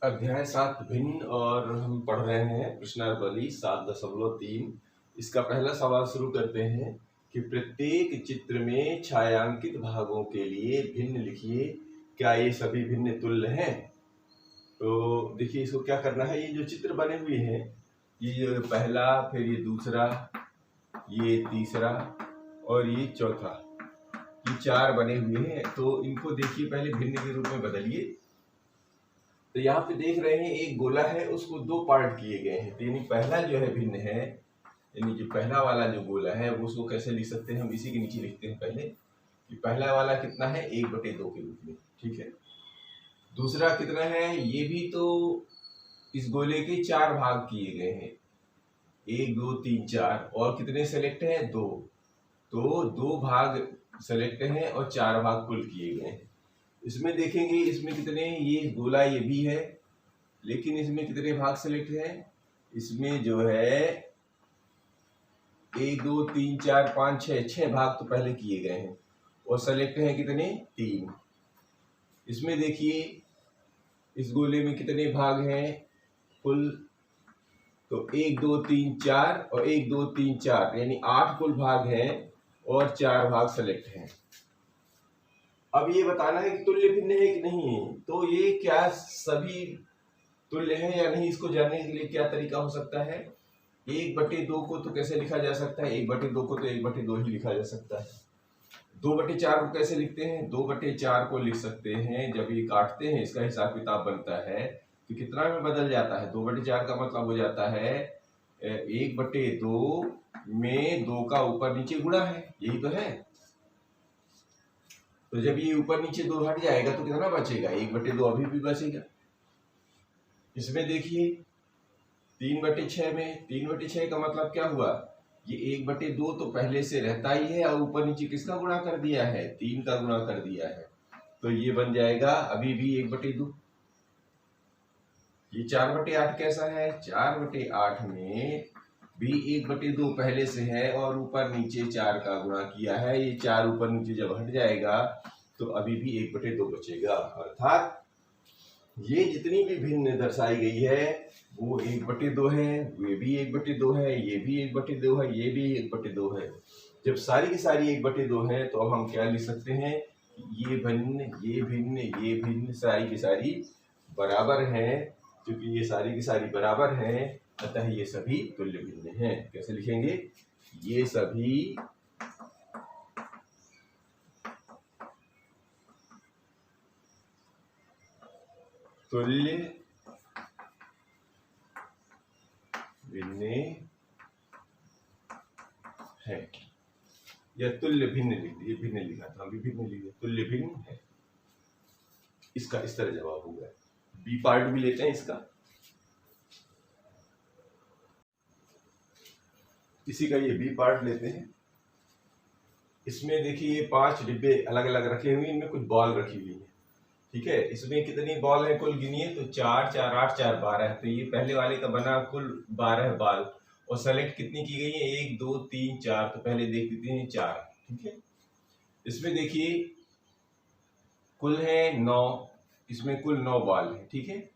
अध्याय 7 भिन्न और हम पढ़ रहे हैं प्रश्नावली 7.3। इसका पहला सवाल शुरू करते हैं कि प्रत्येक चित्र में छायांकित भागों के लिए भिन्न लिखिए, क्या ये सभी भिन्न तुल्य हैं। तो देखिए इसको क्या करना है। ये जो चित्र बने हुए हैं, ये पहला, फिर ये दूसरा, ये तीसरा और ये चौथा, ये 4 बने हुए हैं। तो इनको देखिए पहले भिन्न के रूप में बदलिए। तो यहाँ पे देख रहे हैं एक गोला है, उसको 2 पार्ट किए गए हैं। तो यानी पहला जो है भिन्न है, यानी जो पहला वाला जो गोला है वो उसको कैसे लिख सकते हैं, हम इसी के नीचे लिखते हैं पहले कि पहला वाला कितना है 1/2 के रूप में, ठीक है। दूसरा कितना है, ये भी तो इस गोले के 4 भाग किए गए हैं, 1 2 3 4, और कितने सेलेक्ट है 2, तो 2 भाग सेलेक्ट हैं और 4 भाग कुल किए गए हैं। इसमें देखेंगे इसमें कितने, ये गोला ये भी है, लेकिन इसमें कितने भाग सेलेक्ट हैं, इसमें जो है 1 2 3 4 5 6 भाग तो पहले किए गए हैं और सेलेक्ट हैं कितने 3। इसमें देखिए इस गोले में कितने भाग हैं कुल, तो 1 2 3 4 और 1 2 3 4, यानी 8 कुल भाग हैं और 4 भाग सेलेक्ट हैं। अब ये बताना है कि तुल्य भिन्न है कि नहीं। तो ये क्या सभी तुल्य है या नहीं, इसको जानने के लिए क्या तरीका हो सकता है। 1/2 को तो कैसे लिखा जा सकता है, 1/2 को तो 1/2 ही लिखा जा सकता है। 2/4 को कैसे लिखते हैं, 2/4 को लिख सकते हैं, जब ये काटते हैं इसका हिसाब किताब बनता है तो कितना में बदल जाता है। 2/4 का मतलब हो जाता है 1/2 में 2 का ऊपर नीचे गुणा है, यही तो है। तो जब ये ऊपर नीचे 2 हट जाएगा तो कितना बचेगा, 1/2 अभी भी बचेगा। इसमें देखिए 3/6 में, 3/6 का मतलब क्या हुआ, ये 1/2 तो पहले से रहता ही है और ऊपर नीचे किसका गुणा कर दिया है, 3 का गुणा कर दिया है, तो ये बन जाएगा अभी भी 1/2। ये 4/8 कैसा है, 4/8 में भी 1/2 पहले से है और ऊपर नीचे 4 का गुणा किया है। ये 4 ऊपर नीचे जब हट जाएगा तो अभी भी 1/2 बचेगा। अर्थात ये जितनी भी भिन्न दर्शाई गई है वो 1/2 है, ये भी 1/2 है, ये भी 1/2 है, ये भी 1/2 है। जब सारी की सारी 1/2 है तो अब हम क्या लिख सकते हैं, ये भिन्न, ये भिन्न, ये भिन्न, सारी की सारी बराबर हैं। क्योंकि ये सारी की सारी बराबर हैं अतः ये सभी तुल्य भिन्न हैं। कैसे लिखेंगे, ये सभी तुल्य भिन्न है, या तुल्य भिन्न लिख दिए, भिन्न लिखा था अभी, भिन्न लिख दिया, तुल्य भिन्न है। इसका इस तरह जवाब होगा। बी पार्ट भी लेते हैं इसका, इसी का ये बी पार्ट लेते हैं। इसमें देखिए ये 5 डिब्बे अलग अलग रखे हुए हैं, इनमें कुछ बॉल रखी हुई है, ठीक है। इसमें कितनी बॉल है कुल गिनिए, तो 4 4 8 4 12, तो ये पहले वाले का बना कुल 12 बॉल, और सेलेक्ट कितनी की गई है 1 2 3 4, तो पहले देख लेते हैं 4, ठीक है। इसमें देखिए कुल है 9, इसमें कुल 9 बॉल है, ठीक है।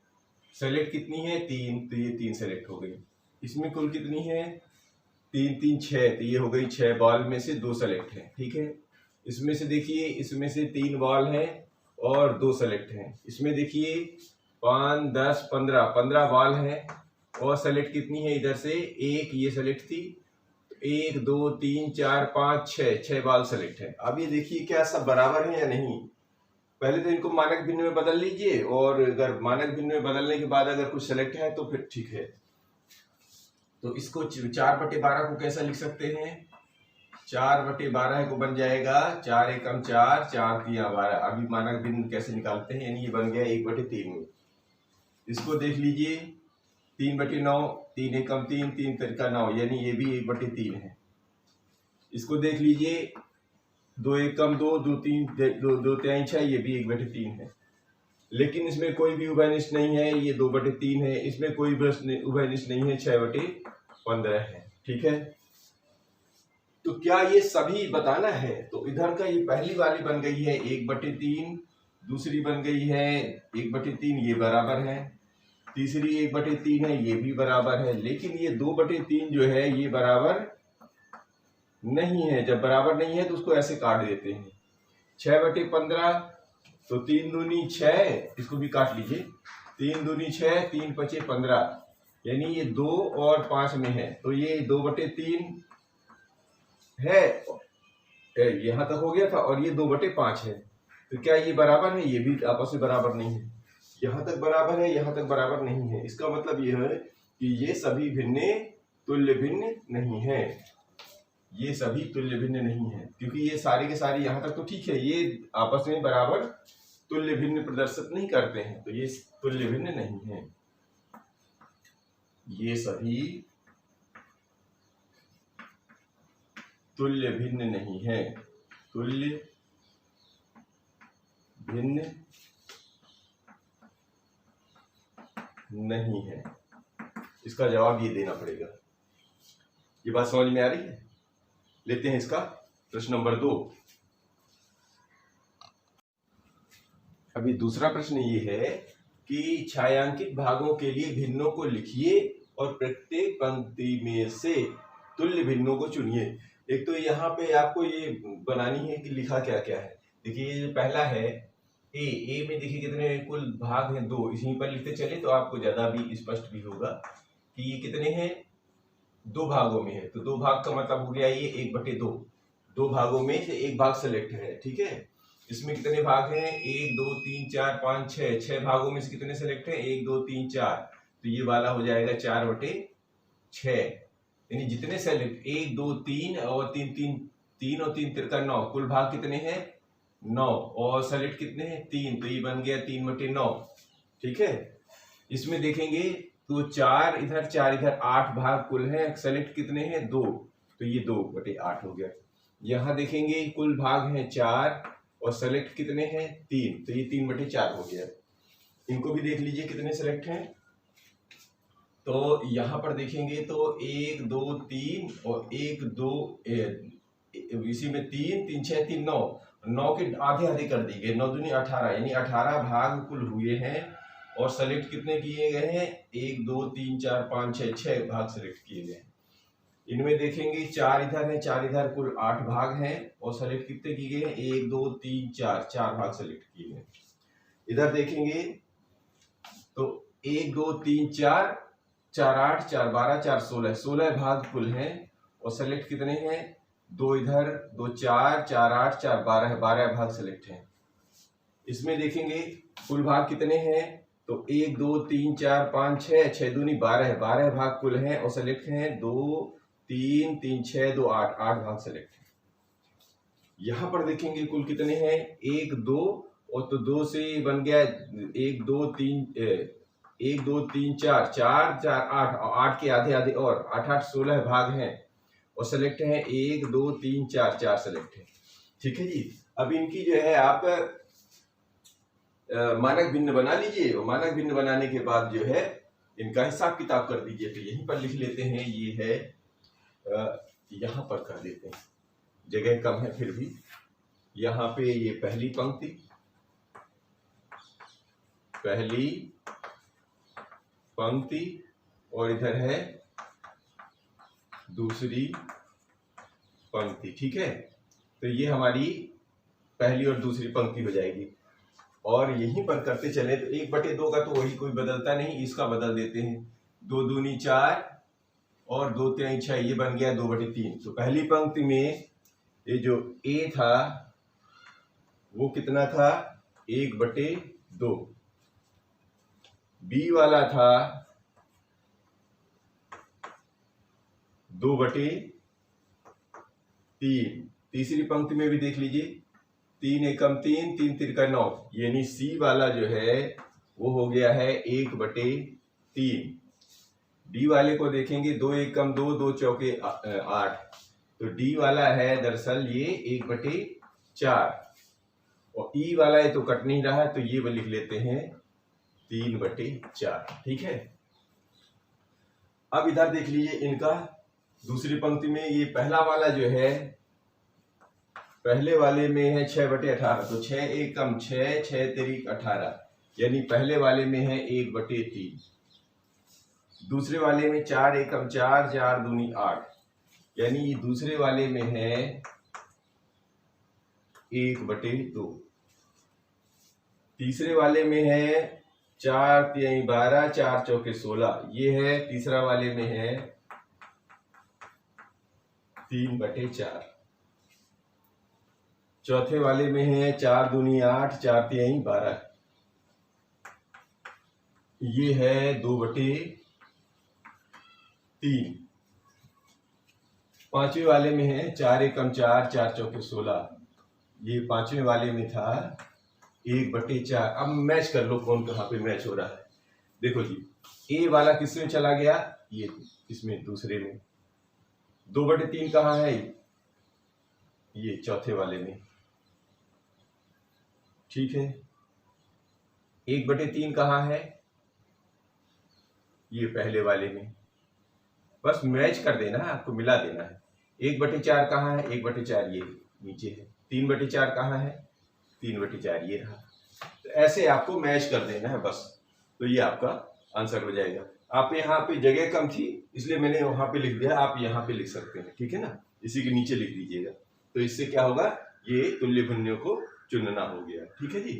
सेलेक्ट कितनी है 3, तो ये 3 सेलेक्ट हो गई। इसमें कुल कितनी है 3 3 6, तो ये हो गई 6 बॉल में से 2 सेलेक्ट है, ठीक है। इसमें से देखिए इसमें से 3 बॉल है और 2 सेलेक्ट हैं। इसमें देखिए 5 10 15 बॉल है और सेलेक्ट कितनी है, इधर से 1, ये सेलेक्ट थी, 1 2 3 4 5 6 बॉल सेलेक्ट है। अब ये देखिए क्या सब बराबर है या नहीं। पहले तो इनको मानक भिन्न में बदल लीजिए, और अगर मानक भिन्न में बदलने के बाद अगर कुछ सेलेक्ट है तो फिर ठीक है। तो इसको 4/12 को कैसा लिख सकते हैं, 4/12 को बन जाएगा 4 एकम 4, 4 3 12। अभी मानक भिन्न कैसे निकालते हैं, यानी ये बन गया 1/3 में। इसको देख लीजिए 3/9, 3 एकम 3, 3 तिरका 9, यानी ये भी 1/3 है। इसको देख लीजिए 2 एकम 2, 2 3 2 3 6, ये भी 1/3 है। लेकिन इसमें कोई भी उभयनिष्ठ नहीं है, ये 2/3 है। इसमें कोई उभयनिष्ठ नहीं है, 6/15 है, ठीक है। तो क्या ये सभी बताना है, तो इधर का ये पहली वाली बन गई है 1/3, दूसरी बन गई है 1/3, ये बराबर है। तीसरी 1/3 है, ये भी बराबर है। लेकिन ये 2/3 जो है ये बराबर नहीं है। जब बराबर नहीं है तो उसको ऐसे काट देते हैं। 6/15 तो 3 दूनी 6, इसको भी काट लीजिए। 3 दूनी 6, 3 पचे 15, यानी ये 2 और 5 में है, तो ये 2/3 है, यहां तक हो गया था, और ये 2/5 है। तो क्या ये बराबर है? ये भी आपस में बराबर नहीं है। यहां तक बराबर है, यहां तक बराबर नहीं है। इसका मतलब ये है कि ये सभी भिन्ने तुल्य भिन्न नहीं है। ये सभी तुल्य भिन्न नहीं है, क्योंकि ये सारे के सारे यहां तक तो ठीक है, ये आपस में बराबर तुल्य भिन्न प्रदर्शित नहीं करते हैं, तो ये तुल्य भिन्न नहीं है। ये सभी तुल्य भिन्न नहीं है। तुल्य भिन्न नहीं है, इसका जवाब ये देना पड़ेगा। ये बात समझ में आ रही है? लेते हैं इसका प्रश्न नंबर 2। अभी दूसरा प्रश्न ये है कि छायांकित भागों के लिए भिन्नों को लिखिए और प्रत्येक पंक्ति में से तुल्य भिन्नों को चुनिए। एक तो यहाँ पे आपको ये बनानी है कि लिखा क्या क्या है। देखिए ये पहला है ए में देखिए कितने कुल भाग हैं, 2। इसी पर लिखते चले तो आपको ज्यादा भी स्पष्ट भी होगा कि ये कितने हैं, 2 भागों में है। तो 2 भाग का मतलब हो गया ये 1/2। 2 भागों में से एक भाग सेलेक्ट है, ठीक है। इसमें कितने भाग हैं, 1 2 3 4 5 6। 6 भागों में से कितने सेलेक्ट है, 1 2 3 4। तो ये वाला हो जाएगा 4/6, यानी जितने सेलेक्ट 1 2 3 और 3 3 3 और 3 तिरका 9, कुल भाग कितने हैं 9, और सेलेक्ट कितने हैं 3, तो ये बन गया 3/9, ठीक है। इसमें देखेंगे तो 4 इधर 4 इधर, 8 भाग कुल हैं, सेलेक्ट कितने हैं 2, तो ये 2/8 हो गया। यहाँ देखेंगे कुल भाग हैं 4 और सेलेक्ट कितने हैं 3, तो ये 3/4 हो गया। इनको भी देख लीजिए कितने सेलेक्ट हैं। तो यहाँ पर देखेंगे तो 1 2 3 और 1 2 इसी में 3 3 6 3 9, 9 के आधे आधे कर दिए गए, 9 दूनी 18, यानी 18 भाग कुल हुए हैं। और सेलेक्ट कितने किए गए हैं, 1 2 3 4 5 6, 6 भाग सेलेक्ट किए गए हैं। इनमें देखेंगे 4 इधर है 4 इधर, कुल 8 भाग हैं, और सेलेक्ट कितने किए गए हैं 1 2 3 4, 4 भाग सेलेक्ट किए गए। इधर देखेंगे तो 1 2 3 4, 4 8 4 12 4 16, 16 भाग कुल हैं, और सेलेक्ट कितने हैं 2 इधर 2 4 4 8 4 12 है, 12 भाग सेलेक्ट हैं। इसमें देखेंगे कुल भाग कितने हैं, तो 1 2 3 4 5 6, 6 दूनी 12 है, 12 भाग कुल हैं, और सेलेक्ट हैं 2 3 3 6 2 8, 8 भाग सेलेक्ट है। यहाँ पर देखेंगे कुल कितने हैं 1 2, और तो 2 से बन गया 1 2 3 1 2 3 4 4 4 8, और 8 के आधे आधे और 8 8 16 भाग हैं, और सेलेक्ट है 1 2 3 4, 4 सेलेक्ट है, ठीक है जी। अब इनकी जो है आप मानक भिन्न बना लीजिए, और मानक भिन्न बनाने के बाद जो है इनका हिसाब किताब कर दीजिए। तो यहीं पर लिख लेते हैं, ये है यहाँ पर कर देते हैं, जगह कम है फिर भी। यहाँ पे ये पहली पंक्ति, और इधर है दूसरी पंक्ति, ठीक है। तो ये हमारी पहली और दूसरी पंक्ति हो जाएगी। और यहीं पर करते चले तो 1/2 का तो वही कोई बदलता नहीं, इसका बदल देते हैं। 2 दूनी 4 और 2 3 6, ये बन गया 2/3। तो पहली पंक्ति में ये जो ए था वो कितना था 1/2, बी वाला था 2/3। तीसरी पंक्ति में भी देख लीजिए, 3 एकम 3 3 तिरका 9, यानी सी वाला जो है वो हो गया है 1/3। डी वाले को देखेंगे 2 एकम 2 2 चौके 8, तो डी वाला है दरअसल ये 1/4, और ई वाला है तो कट नहीं रहा है, तो ये वो लिख लेते हैं 3/4, ठीक है। अब इधर देख लीजिए इनका दूसरी पंक्ति में, ये पहला वाला जो है पहले वाले में है 6/18, तो 6 एकम 6 6 तिरिक 18, यानी पहले वाले में है 1/3। दूसरे वाले में 4 एकम 4, 4 दूनी 8, यानी दूसरे वाले में है 1/2। तीसरे वाले में है 4 तिहाई 12, 4 चौके 16, ये है तीसरा वाले में है 3/4। चौथे वाले में है 4 दूनी 8, 4 तिहाई 12, ये है 2/3। पांचवें वाले में है 4 एकम 4, 4 चौके 16, ये पांचवें वाले में था 1/4। अब मैच कर लो कौन कहाँ पे मैच हो रहा है। देखो जी, ए वाला किसमें चला गया, ये इसमें दूसरे में। 2/3 कहाँ है, ये चौथे वाले में। ठीक है, 1/3 कहाँ है, ये पहले वाले में। बस मैच कर देना है, आपको मिला देना है। 1/4 कहाँ है, 1/4 ये नीचे है। 3/4 कहाँ है, 3/4 ये रहा। तो ऐसे आपको मैच कर देना है बस, तो ये आपका आंसर हो जाएगा। आप यहाँ पे जगह कम थी इसलिए मैंने वहां पे लिख दिया, आप यहाँ पे लिख सकते हैं, ठीक है ना, इसी के नीचे लिख दीजिएगा। तो इससे क्या होगा, ये तुल्य भिन्नों को चुनना हो गया। ठीक है जी।